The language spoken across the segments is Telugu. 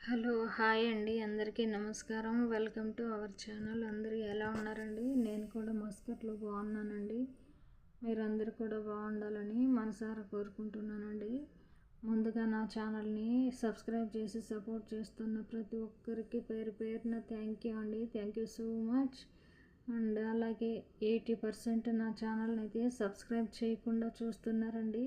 హలో హాయ్ అండి, అందరికీ నమస్కారం. Welcome to our channel. అందరూ ఎలా ఉన్నారండి? నేను కూడా మస్కట్లో బాగున్నానండి. మీరందరూ కూడా బాగుండాలని మనసారా కోరుకుంటున్నానండి. ముందుగా నా ఛానల్ని సబ్స్క్రైబ్ చేసి సపోర్ట్ చేస్తున్న ప్రతి ఒక్కరికి పేరు పేరున థ్యాంక్ యూ అండి. Thank you so much. And అలాగే 80% నా ఛానల్ని అయితే సబ్స్క్రైబ్ చేయకుండా చూస్తున్నారండి.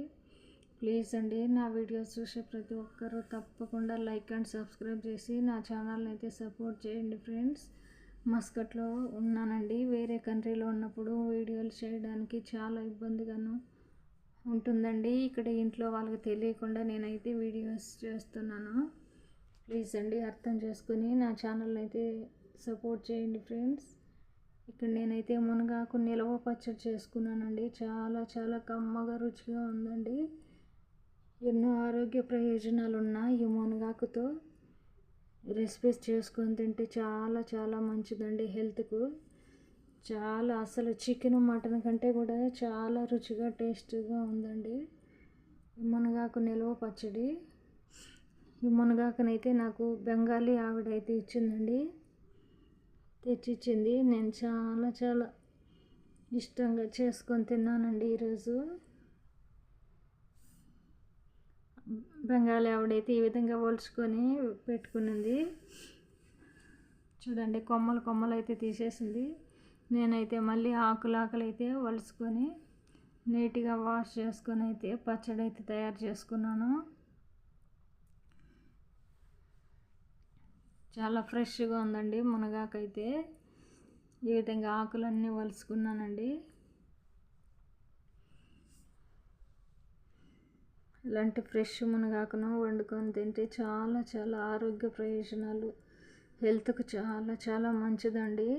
ప్లీజ్ అండి, నా వీడియోస్ చూసే ప్రతి ఒక్కరూ తప్పకుండా లైక్ అండ్ సబ్స్క్రైబ్ చేసి నా ఛానల్ని అయితే సపోర్ట్ చేయండి ఫ్రెండ్స్. మస్కట్లో ఉన్నానండి. వేరే కంట్రీలో ఉన్నప్పుడు వీడియోలు చేయడానికి చాలా ఇబ్బందిగాను ఉంటుందండి. ఇక్కడ ఇంట్లో వాళ్ళకి తెలియకుండా నేనైతే వీడియోస్ చేస్తున్నాను. ప్లీజ్ అండి, అర్థం చేసుకుని నా ఛానల్ని అయితే సపోర్ట్ చేయండి ఫ్రెండ్స్. ఇక్కడ నేనైతే మునగాకు నిలవ పచ్చడి చేసుకున్నానండి. చాలా చాలా కమ్మగా రుచిగా ఉందండి. ఎన్నో ఆరోగ్య ప్రయోజనాలు ఉన్న ఈ మునగాకుతో రెసిపీస్ చేసుకొని తింటే చాలా చాలా మంచిదండి హెల్త్కు. చాలా అసలు చికెన్ మటన్ కంటే కూడా చాలా రుచిగా టేస్టీగా ఉందండి ఈ మునగాకు నిల్వ పచ్చడి. ఈ మునగాకునైతే నాకు బెంగాలీ ఆవిడైతే ఇచ్చిందండి, తెచ్చిచ్చింది. నేను చాలా చాలా ఇష్టంగా చేసుకొని తిన్నానండి ఈరోజు. బెంగాలీ ఆవిడైతే ఈ విధంగా ఒలుచుకొని పెట్టుకునింది. చూడండి, కొమ్మలు కొమ్మలు అయితే తీసేసింది. నేనైతే మళ్ళీ ఆకులు అయితే ఒలుచుకొని నీట్గా వాష్ చేసుకొని అయితే పచ్చడి అయితే తయారు చేసుకున్నాను. చాలా ఫ్రెష్గా ఉందండి మునగాకైతే. ఈ విధంగా ఆకులన్నీ ఒలుచుకున్నానండి. ఇలాంటి ఫ్రెష్ మునగాకును వండుకొని తింటే చాలా చాలా ఆరోగ్య ప్రయోజనాలు, హెల్త్కు చాలా చాలా మంచిదండి.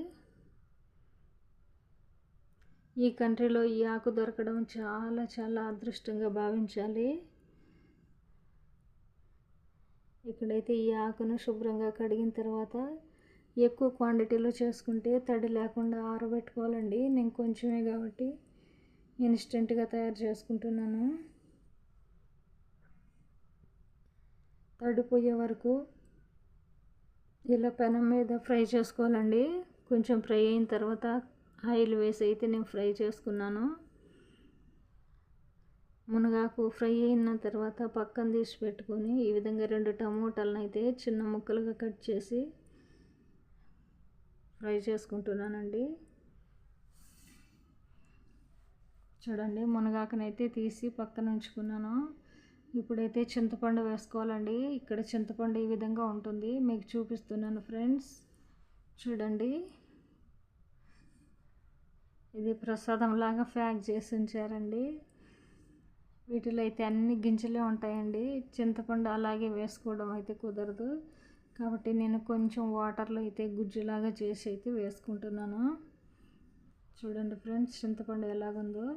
ఈ కంట్రీలో ఈ ఆకు దొరకడం చాలా చాలా అదృష్టంగా భావించాలి. ఇక్కడైతే ఈ ఆకును శుభ్రంగా కడిగిన తర్వాత ఎక్కువ క్వాంటిటీలో చేసుకుంటే తడి లేకుండా ఆరబెట్టుకోవాలండి. నేను కొంచెమే కాబట్టి ఇన్స్టెంట్గా తయారు చేసుకుంటున్నాను. తడిపోయే వరకు ఇలా పెనం మీద ఫ్రై చేసుకోవాలండి. కొంచెం ఫ్రై అయిన తర్వాత ఆయిల్ వేసి అయితే నేను ఫ్రై చేసుకున్నాను. మునగాకు ఫ్రై అయిన తర్వాత పక్కన తీసి పెట్టుకొని ఈ విధంగా 2 టమోటాలను అయితే చిన్న ముక్కలుగా కట్ చేసి ఫ్రై చేసుకుంటున్నానండి. చూడండి, మునగాకునైతే తీసి పక్కన ఉంచుకున్నాను. ఇప్పుడైతే చింతపండు వేసుకోవాలండి. ఇక్కడ చింతపండు ఈ విధంగా ఉంటుంది, మీకు చూపిస్తున్నాను ఫ్రెండ్స్. చూడండి, ఇది ప్రసాదం లాగా ప్యాక్ చేసి ఉంచారండి. వీటిలో అయితే అన్ని గింజలే ఉంటాయండి. చింతపండు అలాగే వేసుకోవడం అయితే కుదరదు కాబట్టి నేను కొంచెం వాటర్లో అయితే గుజ్జులాగా చేసి అయితే వేసుకుంటున్నాను. చూడండి ఫ్రెండ్స్, చింతపండు ఎలాగుందో.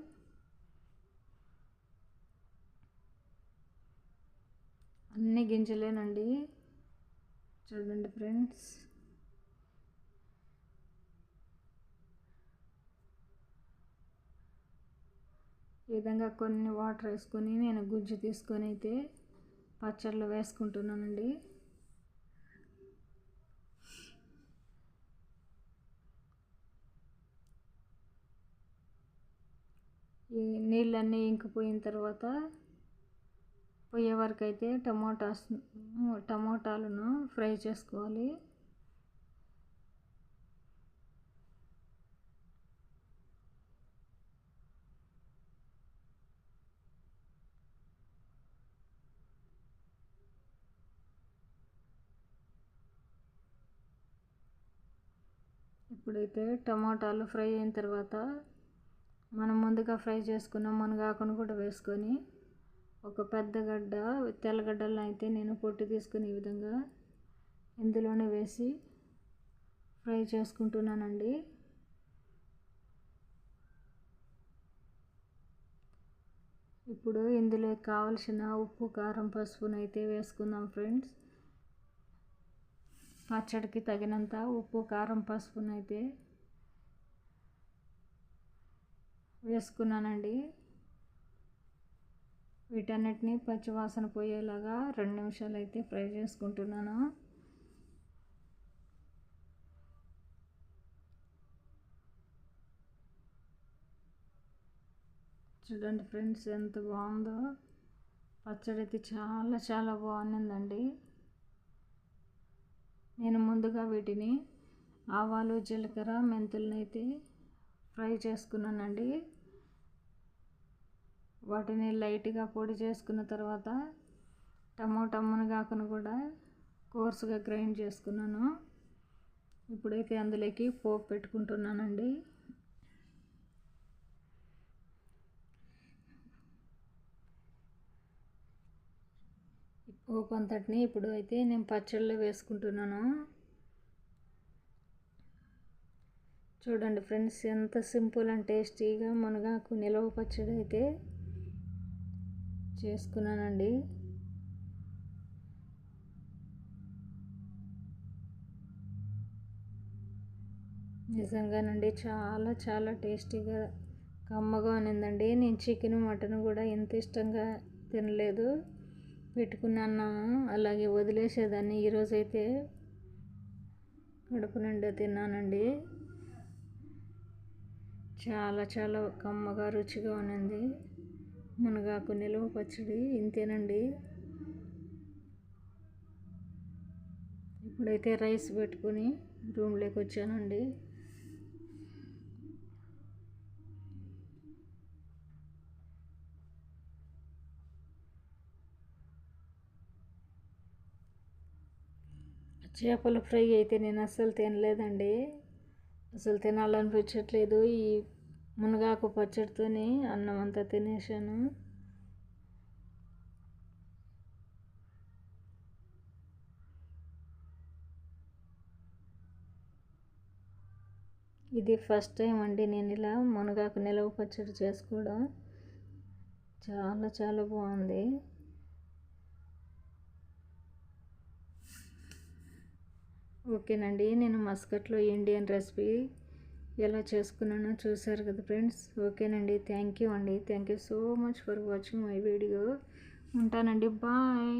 అన్ని గింజలేనండి. చూడండి ఫ్రెండ్స్, ఈ విధంగా కొన్ని వాటర్ వేసుకొని నేను గుజ్జు తీసుకొని అయితే పచ్చళ్ళు వేసుకుంటున్నానండి. ఈ నీళ్ళన్నీ ఇంకిపోయిన తర్వాత పోయే వరకు అయితే టమోటాలను ఫ్రై చేసుకోవాలి. ఇప్పుడైతే టమోటాలు ఫ్రై అయిన తర్వాత మనం ముందుగా ఫ్రై చేసుకున్న మునగాకును కూడా వేసుకొని ఒక పెద్ద గడ్డ తెల్లగడ్డలను అయితే నేను పొట్టు తీసుకుని ఈ విధంగా ఇందులోనే వేసి ఫ్రై చేసుకుంటున్నానండి. ఇప్పుడు ఇందులో కావలసిన ఉప్పు, కారం, పసుపునైతే వేసుకుందాం ఫ్రెండ్స్. పచ్చడికి తగినంత ఉప్పు, కారం, పసుపునైతే వేసుకున్నానండి. వీటన్నిటిని పచ్చివాసన పోయేలాగా 2 నిమిషాలు అయితే ఫ్రై చేసుకుంటున్నాను. చూడండి ఫ్రెండ్స్ ఎంత బాగుందో. పచ్చడి అయితే చాలా చాలా బాగుందండి. నేను ముందుగా వీటిని ఆవాలు, జీలకర్ర, మెంతులను అయితే ఫ్రై చేసుకున్నానండి. వాటిని లైట్గా పొడి చేసుకున్న తర్వాత టమోటా మునగాకును కూడా కోర్సుగా గ్రైండ్ చేసుకున్నాను. ఇప్పుడైతే అందులోకి పోపు పెట్టుకుంటున్నానండి. పోపు అంతటిని ఇప్పుడు అయితే నేను పచ్చళ్ళలో వేసుకుంటున్నాను. చూడండి ఫ్రెండ్స్ ఎంత సింపుల్ అండ్ టేస్టీగా మునగాకు నిలవ పచ్చడి అయితే చేసుకున్నానండి. నిజంగానండి చాలా చాలా టేస్టీగా కమ్మగా ఉన్నిందండి. నేను చికెన్ మటన్ కూడా ఎంత ఇష్టంగా తినలేదు. పెట్టుకున్న అన్నము అలాగే వదిలేసేదాన్ని. ఈరోజైతే కడుపు నిండా తిన్నానండి. చాలా చాలా కమ్మగా రుచిగా ఉన్నింది మునగాకు నిలువ పచ్చడి. ఇంతేనండి. ఇప్పుడైతే రైస్ పెట్టుకుని రూమ్లోకి వచ్చానండి. చేపల ఫ్రై అయితే నేను అస్సలు తినలేదండి. అసలు తినాలనిపించట్లేదు. ఈ మునగాకు పచ్చడితోనే అన్నం అంతా తినేసాను. ఇది ఫస్ట్ టైం అండి నేను ఇలా మునగాకు నిలవ పచ్చడి చేసుకోవడం. చాలా చాలా బాగుంది. ఓకేనండి, నేను మస్కట్లో ఇండియన్ రెసిపీ ఎలా చేసుకున్నానో చూసారు కదా ఫ్రెండ్స్. ఓకేనండి, థ్యాంక్ యూ అండి. Thank you so much for watching my video. ఉంటానండి, బాయ్.